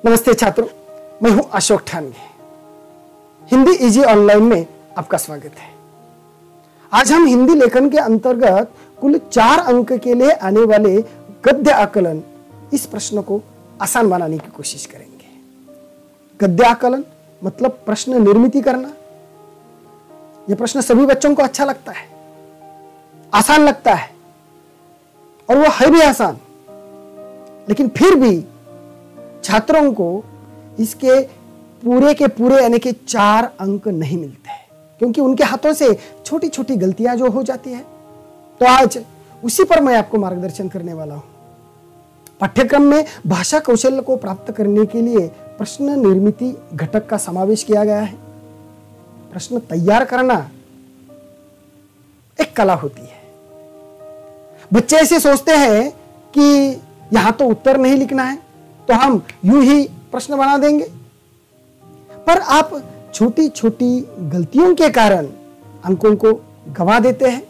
नमस्ते छात्रों, मैं हूं अशोक ठानगे। हिंदी इजी ऑनलाइन में आपका स्वागत है। आज हम हिंदी लेखन के अंतर्गत कुल 4 अंक के लिए आने वाले गद्य आकलन इस प्रश्न को आसान बनाने की कोशिश करेंगे। गद्य आकलन मतलब प्रश्न निर्मित करना। यह प्रश्न सभी बच्चों को अच्छा लगता है, आसान लगता है और वो है भी आसान, लेकिन फिर भी छात्रों को इसके पूरे के पूरे यानी कि 4 अंक नहीं मिलते हैं, क्योंकि उनके हाथों से छोटी छोटी गलतियां जो हो जाती है। तो आज उसी पर मैं आपको मार्गदर्शन करने वाला हूं। पाठ्यक्रम में भाषा कौशल्य को प्राप्त करने के लिए प्रश्न निर्मिति घटक का समावेश किया गया है। प्रश्न तैयार करना एक कला होती है। बच्चे ऐसे सोचते हैं कि यहां तो उत्तर नहीं लिखना है, तो हम यूं ही प्रश्न बना देंगे, पर आप छोटी छोटी गलतियों के कारण अंकों को गंवा देते हैं।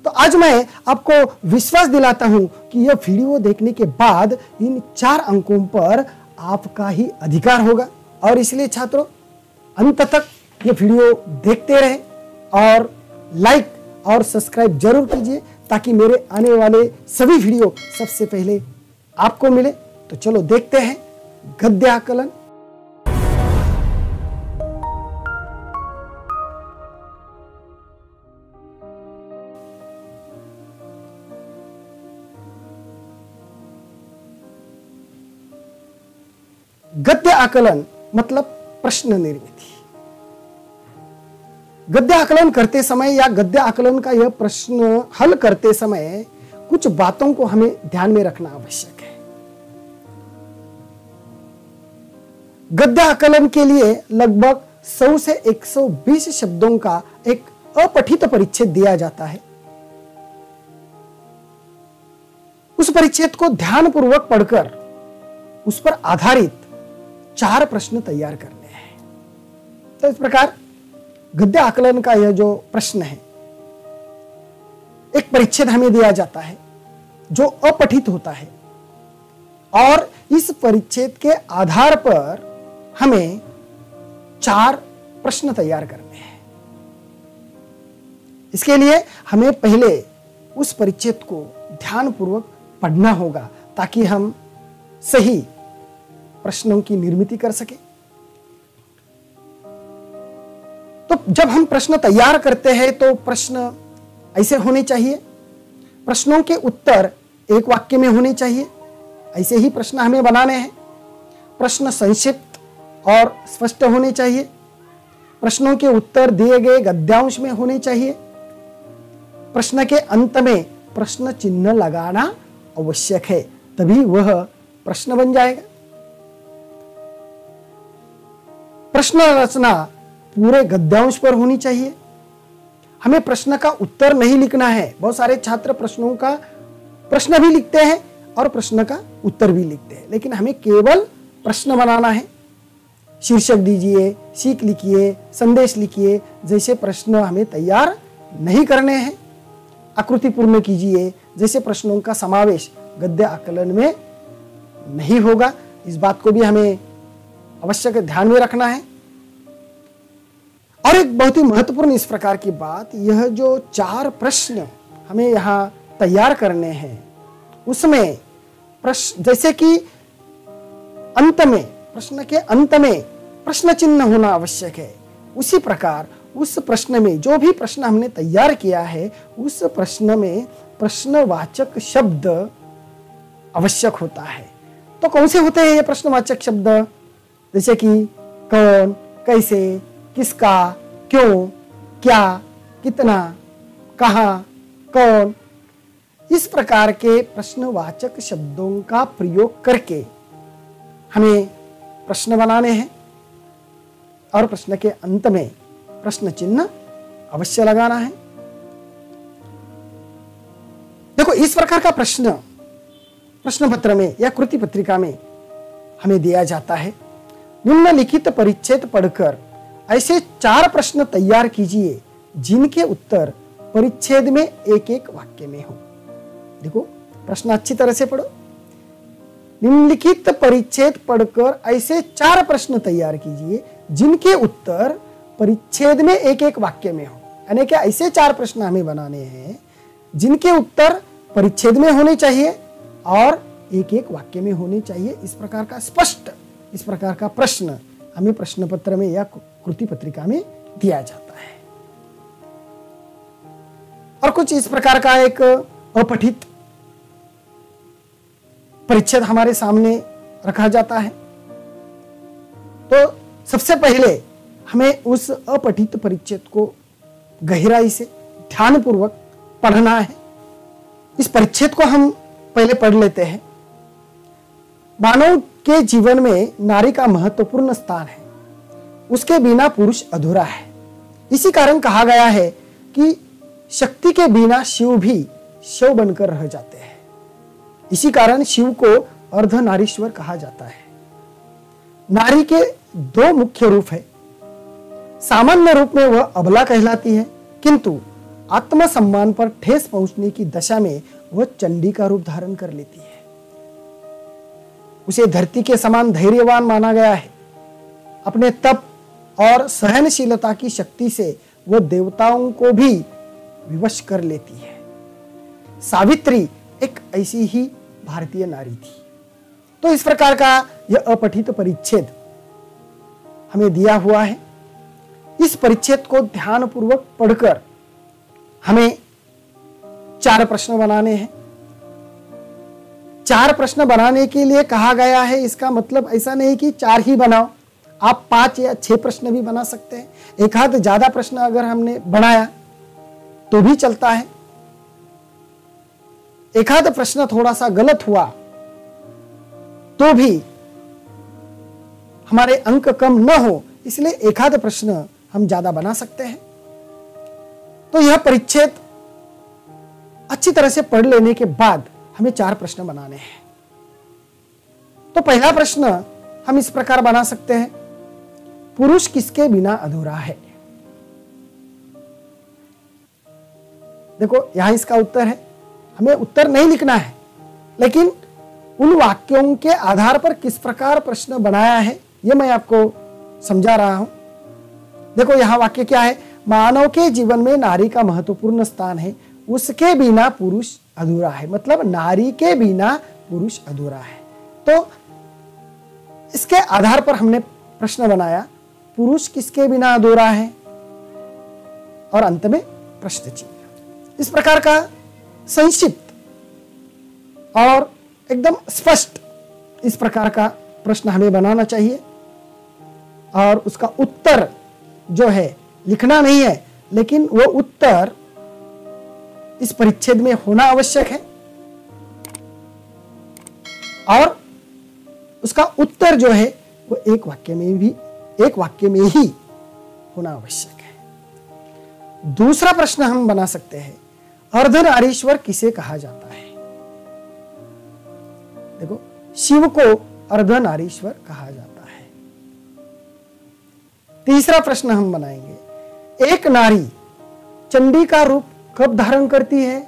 तो आज मैं आपको विश्वास दिलाता हूं कि यह वीडियो देखने के बाद इन 4 अंकों पर आपका ही अधिकार होगा, और इसलिए छात्रों अंत तक ये वीडियो देखते रहें और लाइक और सब्सक्राइब जरूर कीजिए, ताकि मेरे आने वाले सभी वीडियो सबसे पहले आपको मिले। तो चलो देखते हैं गद्य आकलन। गद्य आकलन मतलब प्रश्न निर्मिति। गद्य आकलन करते समय या गद्य आकलन का यह प्रश्न हल करते समय कुछ बातों को हमें ध्यान में रखना आवश्यक है। गद्य आकलन के लिए लगभग 100 से 120 शब्दों का एक अपठित परिच्छेद दिया जाता है। उस परिच्छेद को ध्यानपूर्वक पढ़कर उस पर आधारित 4 प्रश्न तैयार करने हैं। तो इस प्रकार गद्य आकलन का यह जो प्रश्न है, एक परिच्छेद हमें दिया जाता है जो अपठित होता है, और इस परिच्छेद के आधार पर हमें 4 प्रश्न तैयार करने हैं। इसके लिए हमें पहले उस परिच्छेद को ध्यानपूर्वक पढ़ना होगा, ताकि हम सही प्रश्नों की निर्मिति कर सके। तो जब हम प्रश्न तैयार करते हैं तो प्रश्न ऐसे होने चाहिए। प्रश्नों के उत्तर एक वाक्य में होने चाहिए, ऐसे ही प्रश्न हमें बनाने हैं। प्रश्न संक्षिप्त और स्पष्ट होने चाहिए। प्रश्नों के उत्तर दिए गए गद्यांश में होने चाहिए। प्रश्न के अंत में प्रश्न चिन्ह लगाना आवश्यक है, तभी वह प्रश्न बन जाएगा। प्रश्न रचना पूरे गद्यांश पर होनी चाहिए। हमें प्रश्न का उत्तर नहीं लिखना है। बहुत सारे छात्र प्रश्नों का प्रश्न भी लिखते हैं और प्रश्न का उत्तर भी लिखते हैं, लेकिन हमें केवल प्रश्न बनाना है। शीर्षक दीजिए, सीख लिखिए, संदेश लिखिए जैसे प्रश्न हमें तैयार नहीं करने हैं। आकृति पूर्ण कीजिए जैसे प्रश्नों का समावेश गद्य आकलन में नहीं होगा। इस बात को भी हमें आवश्यक ध्यान में रखना है। और एक बहुत ही महत्वपूर्ण इस प्रकार की बात, यह जो 4 प्रश्न हमें यहां तैयार करने हैं, उसमें प्रश्न जैसे कि अंत में, प्रश्न के अंत में प्रश्न चिन्ह होना आवश्यक है, उसी प्रकार उस प्रश्न में जो भी प्रश्न हमने तैयार किया है, उस प्रश्न में प्रश्नवाचक शब्द आवश्यक होता है। तो कौन से होते हैं ये प्रश्नवाचक शब्द? जैसे कि कौन, कैसे, किसका, क्यों, क्या, कितना, कहां, कौन। इस प्रकार के प्रश्नवाचक शब्दों का प्रयोग करके हमें प्रश्न बनाने हैं, और प्रश्न के अंत में प्रश्न चिन्ह अवश्य लगाना है। देखो, इस प्रकार का प्रश्न प्रश्न पत्र में या कृति पत्रिका में हमें दिया जाता है। निम्नलिखित परिच्छेद पढ़कर ऐसे 4 प्रश्न तैयार कीजिए जिनके उत्तर परिच्छेद में एक एक वाक्य में हो। देखो, प्रश्न अच्छी तरह से पढ़ो। निम्नलिखित परिच्छेद पढ़कर ऐसे 4 प्रश्न तैयार कीजिए जिनके उत्तर परिच्छेद में एक एक वाक्य में हो। यानी कि ऐसे 4 प्रश्न हमें बनाने हैं जिनके उत्तर परिच्छेद में होने चाहिए और एक एक वाक्य में होने चाहिए। इस प्रकार का स्पष्ट इस प्रकार का प्रश्न हमें प्रश्न पत्र में या कृति पत्रिका में दिया जाता है। और कुछ इस प्रकार का एक अपठित परिच्छेद हमारे सामने रखा जाता है। तो सबसे पहले हमें उस अपठित परिच्छेद को गहराई से ध्यानपूर्वक पढ़ना है। इस परिच्छेद को हम पहले पढ़ लेते हैं। मानव के जीवन में नारी का महत्वपूर्ण स्थान है, उसके बिना पुरुष अधूरा है। इसी कारण कहा गया है कि शक्ति के बिना शिव भी शिव बनकर रह जाते हैं। इसी कारण शिव को अर्धनारीश्वर कहा जाता है। नारी के 2 मुख्य रूप है। सामान्य रूप में वह अबला कहलाती है, किंतु आत्मसम्मान पर ठेस पहुंचने की दशा में वह चंडी का रूप धारण कर लेती है। उसे धरती के समान धैर्यवान माना गया है। अपने तप और सहनशीलता की शक्ति से वह देवताओं को भी विवश कर लेती है। सावित्री एक ऐसी ही भारतीय नारी थी। तो इस प्रकार का यह अपठित परिच्छेद हमें दिया हुआ है। इस परिच्छेद को ध्यानपूर्वक पढ़कर हमें 4 प्रश्न बनाने हैं। 4 प्रश्न बनाने के लिए कहा गया है, इसका मतलब ऐसा नहीं कि 4 ही बनाओ, आप 5 या 6 प्रश्न भी बना सकते हैं। एक आध ज्यादा प्रश्न अगर हमने बनाया तो भी चलता है। एक आध प्रश्न थोड़ा सा गलत हुआ तो भी हमारे अंक कम न हो, इसलिए एक आध प्रश्न हम ज्यादा बना सकते हैं। तो यह परिच्छेद अच्छी तरह से पढ़ लेने के बाद हमें 4 प्रश्न बनाने हैं। तो पहला प्रश्न हम इस प्रकार बना सकते हैं, पुरुष किसके बिना अधूरा है। देखो यहां इसका उत्तर है। हमें उत्तर नहीं लिखना है, लेकिन उन वाक्यों के आधार पर किस प्रकार प्रश्न बनाया है यह मैं आपको समझा रहा हूं। देखो यहां वाक्य क्या है, मानव के जीवन में नारी का महत्वपूर्ण स्थान है, उसके बिना पुरुष अधूरा है। मतलब नारी के बिना पुरुष अधूरा है। तो इसके आधार पर हमने प्रश्न बनाया, पुरुष किसके बिना अधूरा है, और अंत में प्रश्न चिन्ह। इस प्रकार का संक्षिप्त और एकदम स्पष्ट इस प्रकार का प्रश्न हमें बनाना चाहिए। और उसका उत्तर जो है लिखना नहीं है, लेकिन वो उत्तर इस परिच्छेद में होना आवश्यक है। और उसका उत्तर जो है वो एक वाक्य में ही होना आवश्यक है। दूसरा प्रश्न हम बना सकते हैं, अर्धनारीश्वर किसे कहा जाता है। देखो शिव को अर्धनारीश्वर कहा जाता है। तीसरा प्रश्न हम बनाएंगे, एक नारी चंडी का रूप कब धारण करती है।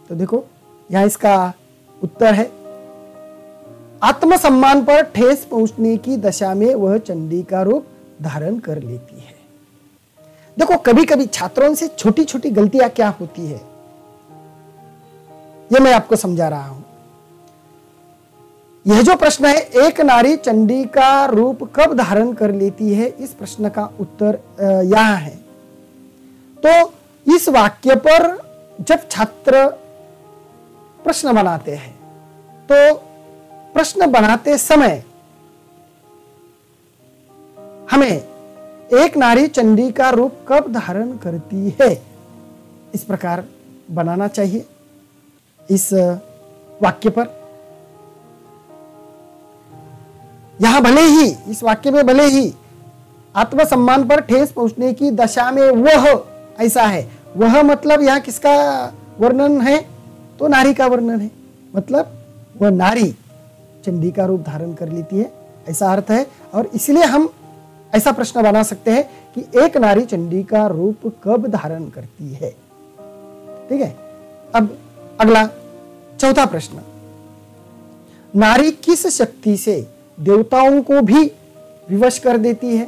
तो देखो यहां इसका उत्तर है, आत्मसम्मान पर ठेस पहुंचने की दशा में वह चंडी का रूप धारण कर लेती है। देखो कभी कभी छात्रों से छोटी छोटी गलतियां क्या होती है यह मैं आपको समझा रहा हूं। यह जो प्रश्न है, एक नारी चंडी का रूप कब धारण कर लेती है, इस प्रश्न का उत्तर यहां है। तो इस वाक्य पर जब छात्र प्रश्न बनाते हैं तो प्रश्न बनाते समय हमें एक नारी चंडी का रूप कब धारण करती है इस प्रकार बनाना चाहिए। इस वाक्य पर यहां भले ही इस वाक्य में भले ही आत्मसम्मान पर ठेस पहुंचने की दशा में वह ऐसा है, वह मतलब यहां किसका वर्णन है, तो नारी का वर्णन है। मतलब वह नारी चंडी का रूप धारण कर लेती है, ऐसा अर्थ है। और इसलिए हम ऐसा प्रश्न बना सकते हैं कि एक नारी चंडी का रूप कब धारण करती है। ठीक है। अब अगला चौथा प्रश्न, नारी किस शक्ति से देवताओं को भी विवश कर देती है?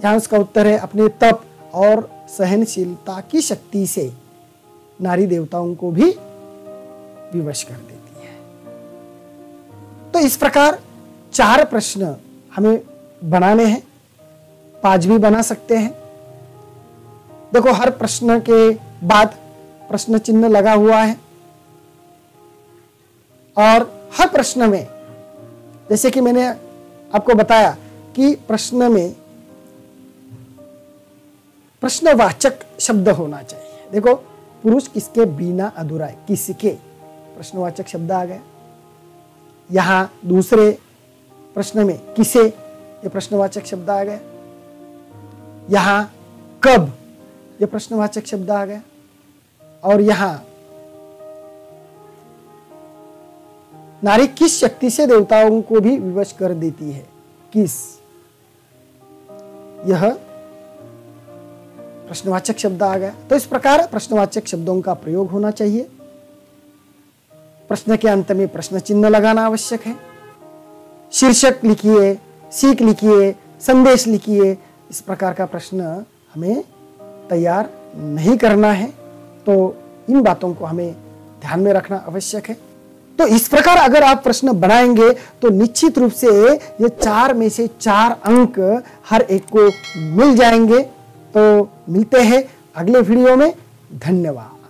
यहां उसका उत्तर है अपने तप और सहनशीलता की शक्ति से नारी देवताओं को भी विवश कर देती है। तो इस प्रकार 4 प्रश्न हमें बनाने हैं, 5 भी बना सकते हैं। देखो, हर प्रश्न के बाद प्रश्न चिन्ह लगा हुआ है और हर प्रश्न में, जैसे कि मैंने आपको बताया कि प्रश्न में प्रश्नवाचक शब्द होना चाहिए। देखो, पुरुष किसके बिना अधूरा है, किसके, प्रश्नवाचक शब्द आ गया। यहां दूसरे प्रश्न में किसे, ये प्रश्नवाचक शब्द आ गया। यहां कब, ये प्रश्नवाचक शब्द आ गया। और यहां नारी किस शक्ति से देवताओं को भी विवश कर देती है, किस, यह प्रश्नवाचक शब्द आ गया। तो इस प्रकार प्रश्नवाचक शब्दों का प्रयोग होना चाहिए। प्रश्न के अंत में प्रश्न चिन्ह लगाना आवश्यक है। शीर्षक लिखिए, सीख लिखिए, संदेश लिखिए। इस प्रकार का प्रश्न हमें तैयार नहीं करना है। तो इन बातों को हमें ध्यान में रखना आवश्यक है। तो इस प्रकार अगर आप प्रश्न बनाएंगे तो निश्चित रूप से ये 4 में से 4 अंक हर एक को मिल जाएंगे। तो मिलते हैं अगले वीडियो में। धन्यवाद।